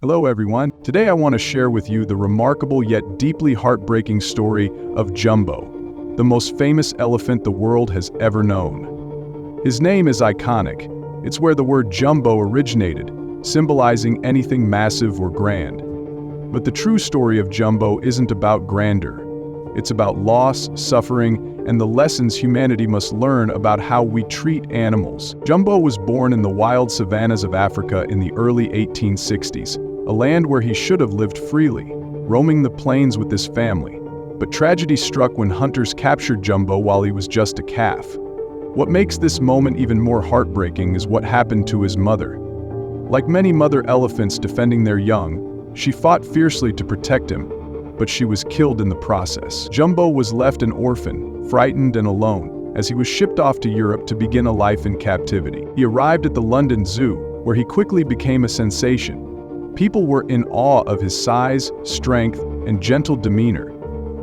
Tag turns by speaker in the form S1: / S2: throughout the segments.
S1: Hello everyone. Today I want to share with you the remarkable yet deeply heartbreaking story of Jumbo, the most famous elephant the world has ever known. His name is iconic. It's where the word jumbo originated, symbolizing anything massive or grand. But the true story of Jumbo isn't about grandeur. It's about loss, suffering, and the lessons humanity must learn about how we treat animals. Jumbo was born in the wild savannas of Africa in the early 1860s, a land where he should have lived freely, roaming the plains with his family. But tragedy struck when hunters captured Jumbo while he was just a calf. What makes this moment even more heartbreaking is what happened to his mother. Like many mother elephants defending their young, she fought fiercely to protect him, but she was killed in the process. Jumbo was left an orphan, frightened and alone, as he was shipped off to Europe to begin a life in captivity. He arrived at the London Zoo, where he quickly became a sensation. People were in awe of his size, strength, and gentle demeanor.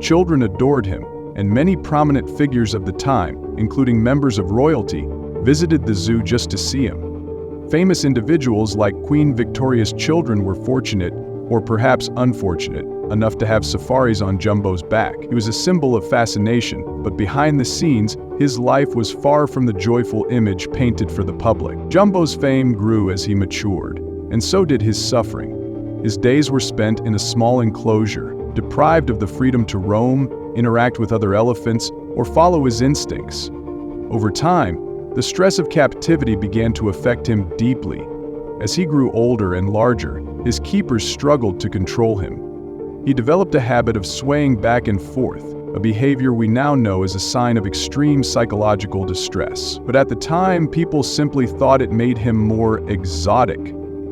S1: Children adored him, and many prominent figures of the time, including members of royalty, visited the zoo just to see him. Famous individuals like Queen Victoria's children were fortunate, or perhaps unfortunate, enough to have safaris on Jumbo's back. He was a symbol of fascination, but behind the scenes, his life was far from the joyful image painted for the public. Jumbo's fame grew as he matured, and so did his suffering. His days were spent in a small enclosure, deprived of the freedom to roam, interact with other elephants, or follow his instincts. Over time, the stress of captivity began to affect him deeply. As he grew older and larger, his keepers struggled to control him. He developed a habit of swaying back and forth, a behavior we now know as a sign of extreme psychological distress. But at the time, people simply thought it made him more exotic,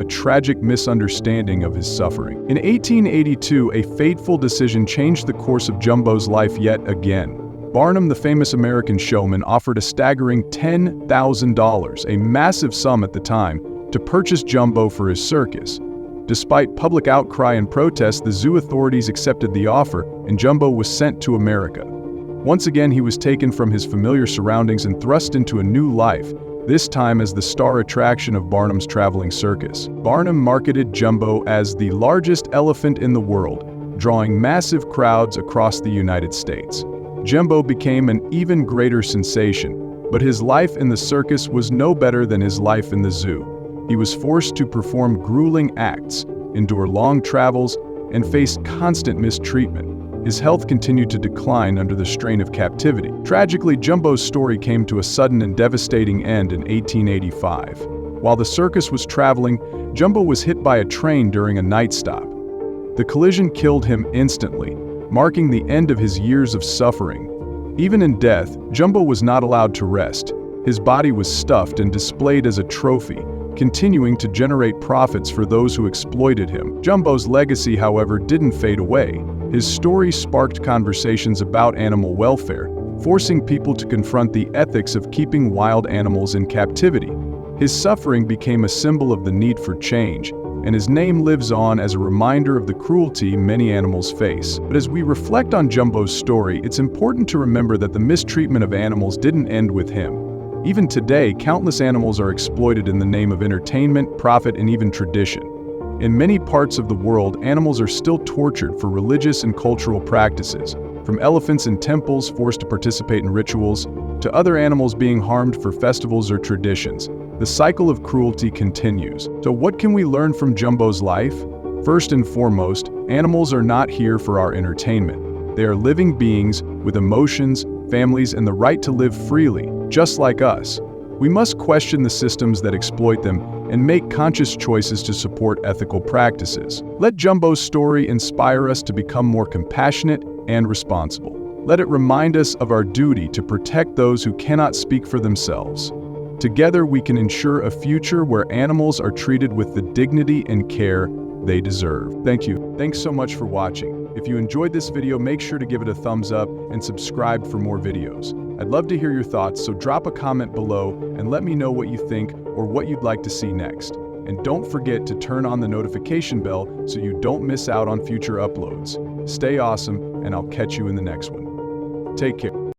S1: a tragic misunderstanding of his suffering. In 1882, a fateful decision changed the course of Jumbo's life yet again. Barnum, the famous American showman, offered a staggering $10,000, a massive sum at the time, to purchase Jumbo for his circus. Despite public outcry and protest, the zoo authorities accepted the offer, and Jumbo was sent to America. Once again, he was taken from his familiar surroundings and thrust into a new life, this time as the star attraction of Barnum's traveling circus. Barnum marketed Jumbo as the largest elephant in the world, drawing massive crowds across the United States. Jumbo became an even greater sensation, but his life in the circus was no better than his life in the zoo. He was forced to perform grueling acts, endure long travels, and face constant mistreatment. His health continued to decline under the strain of captivity. Tragically, Jumbo's story came to a sudden and devastating end in 1885. While the circus was traveling, Jumbo was hit by a train during a night stop. The collision killed him instantly, marking the end of his years of suffering. Even in death, Jumbo was not allowed to rest. His body was stuffed and displayed as a trophy, continuing to generate profits for those who exploited him. Jumbo's legacy, however, didn't fade away. His story sparked conversations about animal welfare, forcing people to confront the ethics of keeping wild animals in captivity. His suffering became a symbol of the need for change, and his name lives on as a reminder of the cruelty many animals face. But as we reflect on Jumbo's story, it's important to remember that the mistreatment of animals didn't end with him. Even today, countless animals are exploited in the name of entertainment, profit, and even tradition. In many parts of the world, animals are still tortured for religious and cultural practices, from elephants in temples forced to participate in rituals, to other animals being harmed for festivals or traditions. The cycle of cruelty continues. So what can we learn from Jumbo's life? First and foremost, animals are not here for our entertainment. They are living beings with emotions, families, and the right to live freely, just like us. We must question the systems that exploit them and make conscious choices to support ethical practices. Let Jumbo's story inspire us to become more compassionate and responsible. Let it remind us of our duty to protect those who cannot speak for themselves. Together, we can ensure a future where animals are treated with the dignity and care they deserve. Thank you. Thanks so much for watching. If you enjoyed this video, make sure to give it a thumbs up and subscribe for more videos. I'd love to hear your thoughts, so drop a comment below and let me know what you think or what you'd like to see next. And don't forget to turn on the notification bell so you don't miss out on future uploads. Stay awesome, and I'll catch you in the next one. Take care.